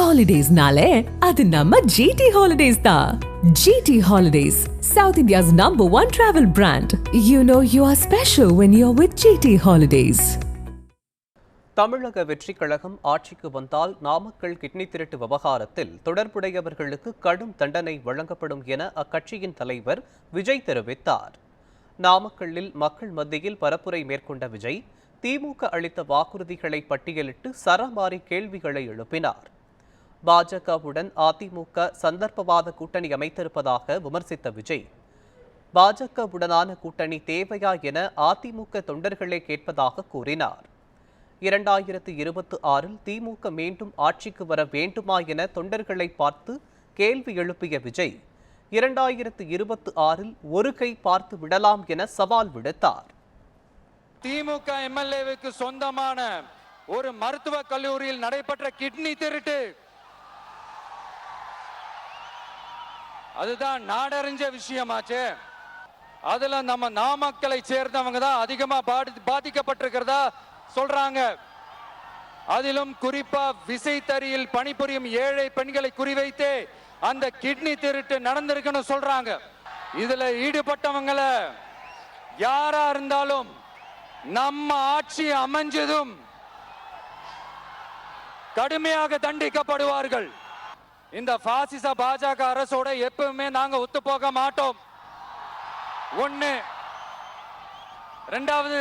Holidays-nale, adu namma GT Holidays da. GT Holidays, South India's #1 travel brand. You know you are special when you're with GT Holidays. தமிழக வெற்றிக் கழகம் ஆட்சிக்கு வந்தால் Namakkal kidney திருட்டு விவகாரத்தில் தொடர்புடையவர்களுக்கு கடும் தண்டனை வழங்கப்படும் என அக்கட்சியின் தலைவர் விஜய் தெரிவித்தார். நாமக்கல்லில் மக்கள் மத்தியில் பரப்புரை மேற்கொண்ட விஜய் திமுக அளித்த வாக்குறுதிகளை பட்டியலிட்டு சரமாரி கேள்விகளை எழுப்பினார். பாஜகவுடன் அதிமுக சந்தர்ப்பவாத கூட்டணி அமைத்திருப்பதாக விமர்சித்த விஜய், பாஜகவுடனான கூட்டணி தேவையா என அதிமுக தொண்டர்களே கேட்பதாக கூறினார். 2026 திமுக மீண்டும் ஆட்சிக்கு வர வேண்டுமா என தொண்டர்களை பார்த்து கேள்வி எழுப்பிய விஜய், 2026 ஒரு கை பார்த்து விடலாம் என சவால் விடுத்தார். திமுக எம்எல்ஏவுக்கு சொந்தமான ஒரு மருத்துவக் கல்லூரியில் நடைபெற்ற கிட்னி திருட்டு, அதுதான் நாடறிஞ்ச விஷயமாச்சு. அதுல நம்ம நாமக்கலை சேர்ந்தவங்க தான் அதிகமா பாதிக்கப்பட்டிருக்கிறதா சொல்றாங்க. அதிலும் குறிப்பா விசைத்தறியில் பணிபுரியும் ஏழை பெண்களை குறிவைத்து அந்த கிட்னி திருட்டு நடந்திருக்குன்னு சொல்றாங்க. இதுல ஈடுபட்டவங்களை யாரா இருந்தாலும் நம்ம ஆட்சி அமைஞ்சதும் கடுமையாக தண்டிக்கப்படுவார்கள். இந்த பாசிச பாஜக அரசோட எப்பவுமே நாங்க ஒத்து போக மாட்டோம். ஒண்ணு. ரெண்டாவது,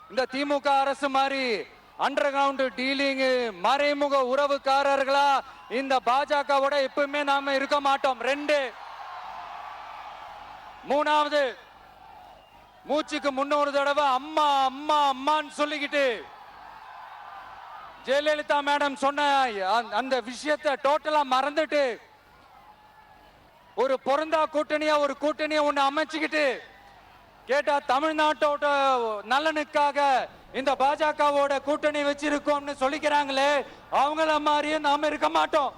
இந்த திமுக அரசு மாதிரி அண்டர் கிரவுண்ட் டீலிங் மறைமுக உறவுக்காரர்களா இந்த பாஜகவோட எப்பவுமே நாம இருக்க மாட்டோம். ரெண்டு. மூணாவது, மூச்சுக்கு முன்னொரு தடவை அம்மா அம்மா அம்மான்னு சொல்லிக்கிட்டு ஜெயலலிதா மேடம் சொன்ன அந்த விஷயத்தை டோட்டலா மறந்துட்டு ஒரு பொருந்தா கூட்டணியா ஒரு கூட்டணியை ஒண்ணு அமைச்சுக்கிட்டு கேட்டா தமிழ்நாட்டோட நலனுக்காக இந்த பாஜகவோட கூட்டணி வச்சிருக்கோம்னு சொல்லிக்கிறாங்களே, அவங்கள மாதிரியே நாம இருக்க மாட்டோம்.